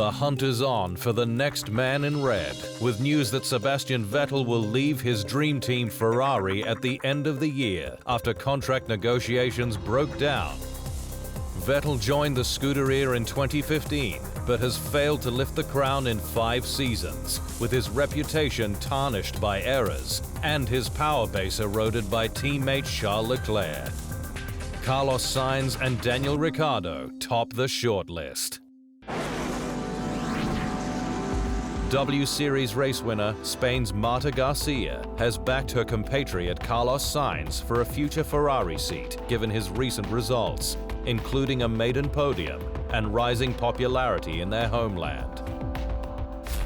The hunt is on for the next man in red, with news that Sebastian Vettel will leave his dream team Ferrari at the end of the year after contract negotiations broke down. Vettel joined the Scuderia in 2015, but has failed to lift the crown in 5 seasons, with his reputation tarnished by errors and his power base eroded by teammate Charles Leclerc. Carlos Sainz and Daniel Ricciardo top the shortlist. W Series race winner Spain's Marta Garcia has backed her compatriot Carlos Sainz for a future Ferrari seat given his recent results, including a maiden podium and rising popularity in their homeland.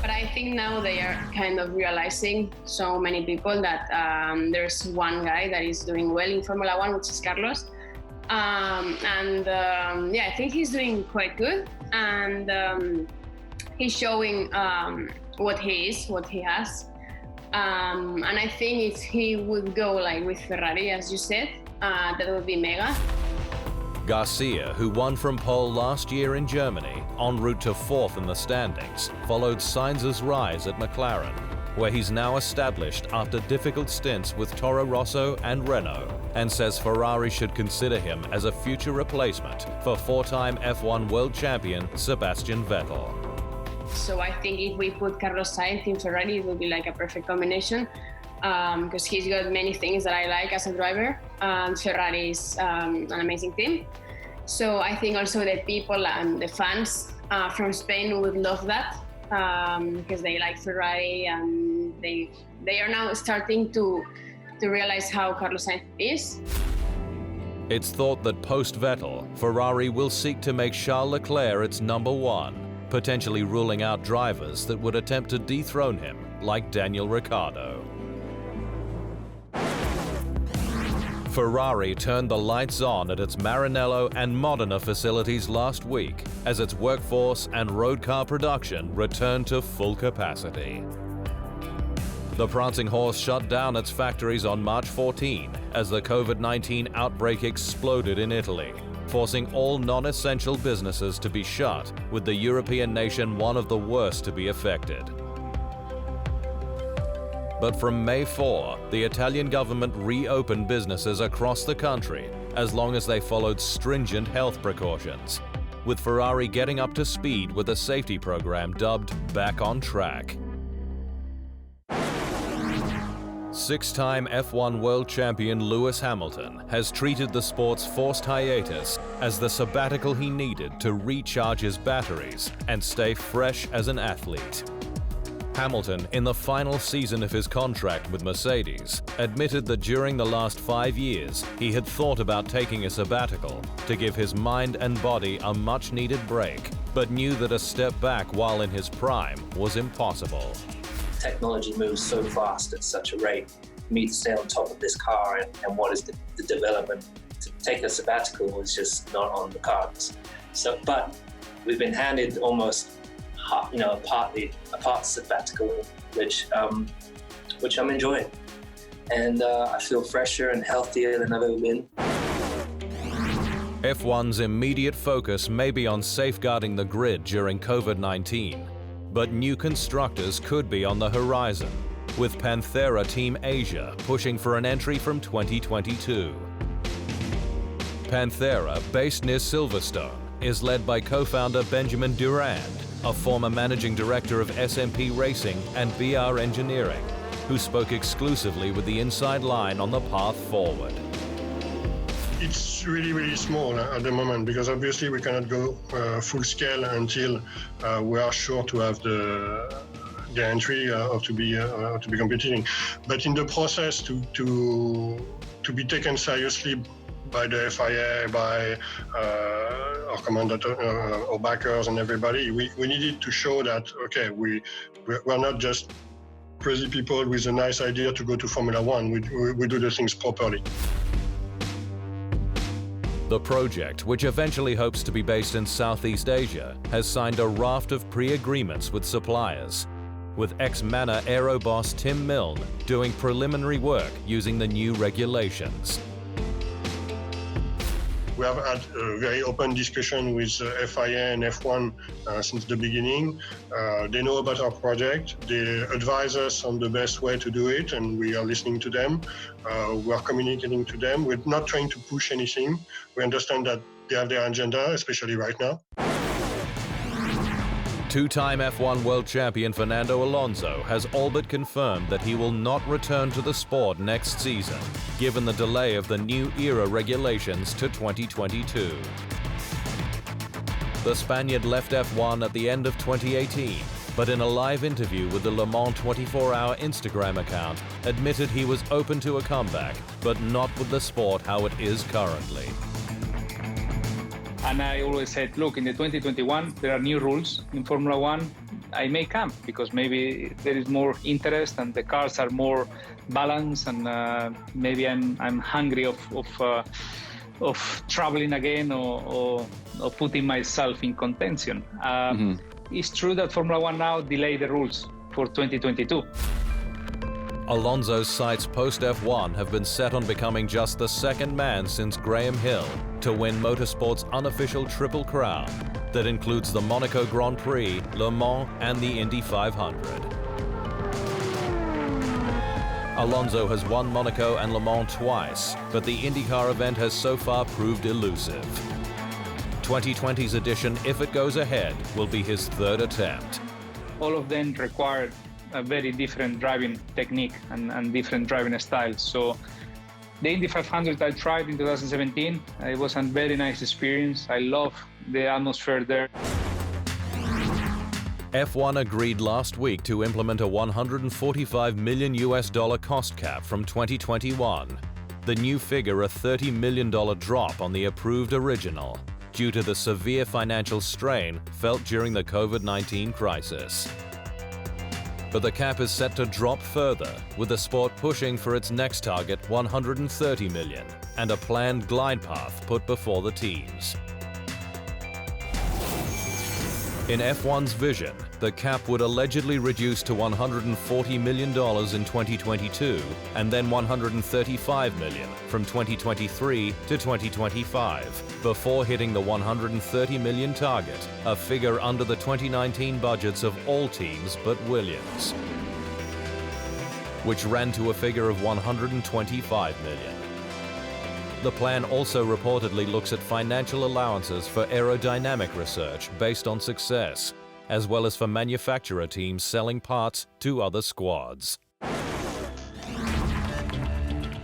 But I think now they are kind of realizing, so many people, that there's one guy that is doing well in Formula One, which is Carlos. Yeah, I think he's doing quite good, and he's showing what he is, what he has. And I think if he would go like with Ferrari, as you said, that would be mega. Garcia, who won from pole last year in Germany, en route to 4th in the standings, followed Sainz's rise at McLaren, where he's now established after difficult stints with Toro Rosso and Renault, and says Ferrari should consider him as a future replacement for 4-time F1 world champion Sebastian Vettel. So I think if we put Carlos Sainz in Ferrari, it would be like a perfect combination, because he's got many things that I like as a driver, and Ferrari is an amazing team. So I think also the people and the fans from Spain would love that, because they like Ferrari, and they are now starting to realize how Carlos Sainz is. It's thought that post-Vettel, Ferrari will seek to make Charles Leclerc its number 1, potentially ruling out drivers that would attempt to dethrone him, like Daniel Ricciardo. Ferrari turned the lights on at its Maranello and Modena facilities last week as its workforce and road car production returned to full capacity. The Prancing Horse shut down its factories on March 14 as the COVID-19 outbreak exploded in Italy, forcing all non-essential businesses to be shut, with the European nation one of the worst to be affected. But from May 4, the Italian government reopened businesses across the country as long as they followed stringent health precautions, with Ferrari getting up to speed with a safety program dubbed Back on Track. 6-time F1 world champion Lewis Hamilton has treated the sport's forced hiatus as the sabbatical he needed to recharge his batteries and stay fresh as an athlete. Hamilton, in the final season of his contract with Mercedes, admitted that during the last 5 years he had thought about taking a sabbatical to give his mind and body a much-needed break, but knew that a step back while in his prime was impossible. Technology moves so fast at such a rate. For me to stay on top of this car and what is the development, to take a sabbatical is just not on the cards. So, but we've been handed almost, a part sabbatical, which I'm enjoying, and I feel fresher and healthier than I've ever been. F1's immediate focus may be on safeguarding the grid during COVID-19, but new constructors could be on the horizon, with Panthera Team Asia pushing for an entry from 2022. Panthera, based near Silverstone, is led by co-founder Benjamin Durand, a former managing director of SMP Racing and BR Engineering, who spoke exclusively with the Inside Line on the path forward. It's really, really small at the moment, because obviously we cannot go full scale until we are sure to have the entry or to be competing. But in the process to be taken seriously by the FIA, by our commentator, our backers and everybody, we needed to show that, okay, we're not just crazy people with a nice idea to go to Formula One. We do the things properly. The project, which eventually hopes to be based in Southeast Asia, has signed a raft of pre-agreements with suppliers, with ex-Manor Aero boss Tim Milne doing preliminary work using the new regulations. We have had a very open discussion with FIA and F1 since the beginning. They know about our project. They advise us on the best way to do it, and we are listening to them. We are communicating to them. We're not trying to push anything. We understand that they have their agenda, especially right now. Two-time F1 world champion Fernando Alonso has all but confirmed that he will not return to the sport next season, given the delay of the new era regulations to 2022. The Spaniard left F1 at the end of 2018, but in a live interview with the Le Mans 24-hour Instagram account, admitted he was open to a comeback, but not with the sport how it is currently. And I always said, look, in the 2021, there are new rules in Formula One. I may come because maybe there is more interest and the cars are more balanced, and maybe I'm hungry of traveling again or putting myself in contention. It's true that Formula One now delayed the rules for 2022. Alonso's sights post-F1 have been set on becoming just the second man since Graham Hill to win motorsport's unofficial Triple Crown that includes the Monaco Grand Prix, Le Mans, and the Indy 500. Alonso has won Monaco and Le Mans twice, but the IndyCar event has so far proved elusive. 2020's edition, if it goes ahead, will be his third attempt. All of them required a very different driving technique and different driving styles. So the Indy 500 I tried in 2017, it was a very nice experience. I love the atmosphere there. F1 agreed last week to implement a $145 million cost cap from 2021. The new figure a $30 million drop on the approved original, due to the severe financial strain felt during the COVID-19 crisis. But the cap is set to drop further, with the sport pushing for its next target, $130 million, and a planned glide path put before the teams. In F1's vision, the cap would allegedly reduce to $140 million in 2022 and then $135 million from 2023 to 2025, before hitting the $130 million target, a figure under the 2019 budgets of all teams but Williams, which ran to a figure of $125 million. The plan also reportedly looks at financial allowances for aerodynamic research based on success, as well as for manufacturer teams selling parts to other squads.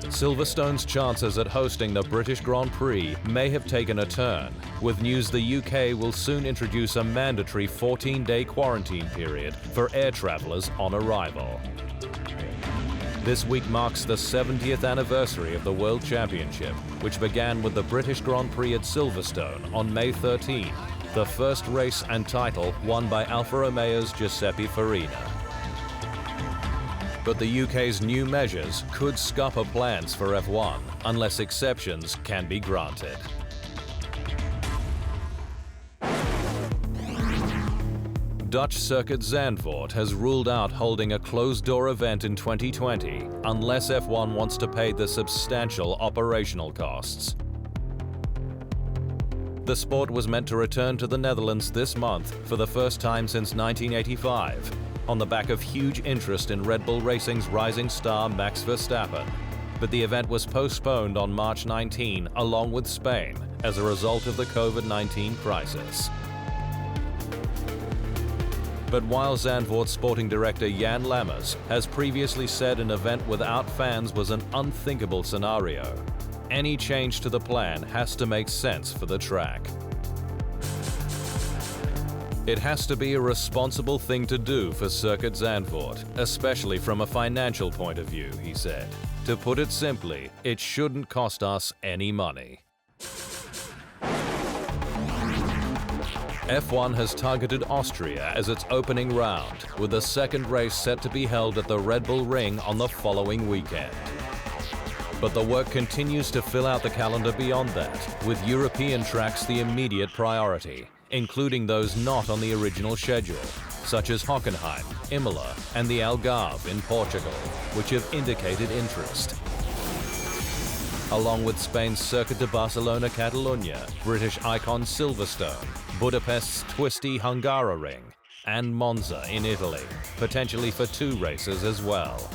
Silverstone's chances at hosting the British Grand Prix may have taken a turn, with news the UK will soon introduce a mandatory 14-day quarantine period for air travellers on arrival. This week marks the 70th anniversary of the World Championship, which began with the British Grand Prix at Silverstone on May 13, the first race and title won by Alfa Romeo's Giuseppe Farina. But the UK's new measures could scupper plans for F1 unless exceptions can be granted. Dutch circuit Zandvoort has ruled out holding a closed-door event in 2020 unless F1 wants to pay the substantial operational costs. The sport was meant to return to the Netherlands this month for the first time since 1985, on the back of huge interest in Red Bull Racing's rising star Max Verstappen. But the event was postponed on March 19 along with Spain as a result of the COVID-19 crisis. But while Zandvoort sporting director Jan Lammers has previously said an event without fans was an unthinkable scenario, any change to the plan has to make sense for the track. It has to be a responsible thing to do for Circuit Zandvoort, especially from a financial point of view, he said. To put it simply, it shouldn't cost us any money. F1 has targeted Austria as its opening round, with the second race set to be held at the Red Bull Ring on the following weekend. But the work continues to fill out the calendar beyond that, with European tracks the immediate priority, including those not on the original schedule, such as Hockenheim, Imola, and the Algarve in Portugal, which have indicated interest. along with Spain's Circuit de Barcelona-Catalunya, British icon Silverstone, Budapest's twisty Hungaroring, and Monza in Italy, potentially for 2 races as well.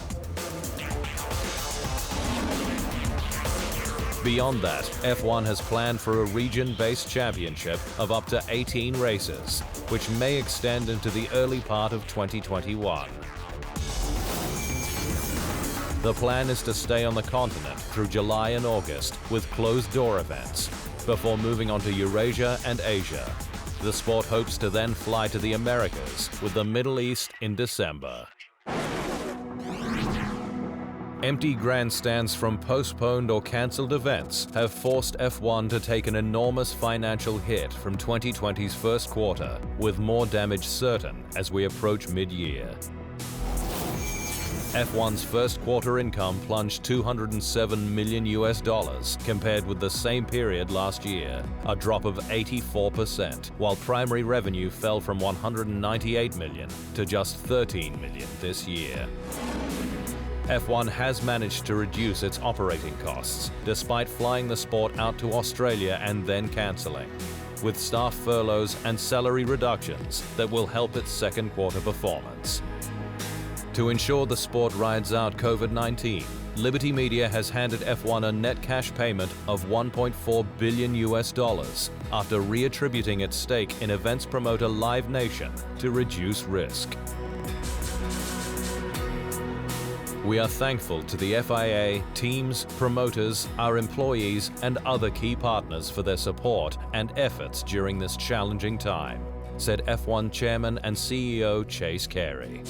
Beyond that, F1 has planned for a region-based championship of up to 18 races, which may extend into the early part of 2021. The plan is to stay on the continent through July and August with closed-door events, before moving on to Eurasia and Asia. The sport hopes to then fly to the Americas, with the Middle East in December. Empty grandstands from postponed or cancelled events have forced F1 to take an enormous financial hit from 2020's first quarter, with more damage certain as we approach mid-year. F1's first quarter income plunged $207 million compared with the same period last year, a drop of 84%, while primary revenue fell from $198 million to just $13 million this year. F1 has managed to reduce its operating costs, despite flying the sport out to Australia and then cancelling, with staff furloughs and salary reductions that will help its second quarter performance. To ensure the sport rides out COVID-19, Liberty Media has handed F1 a net cash payment of $1.4 billion after reattributing its stake in events promoter Live Nation to reduce risk. We are thankful to the FIA, teams, promoters, our employees, and other key partners for their support and efforts during this challenging time, said F1 Chairman and CEO Chase Carey.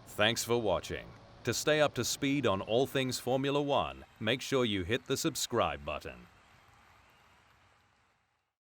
Thanks for watching. To stay up to speed on all things Formula One, make sure you hit the subscribe button.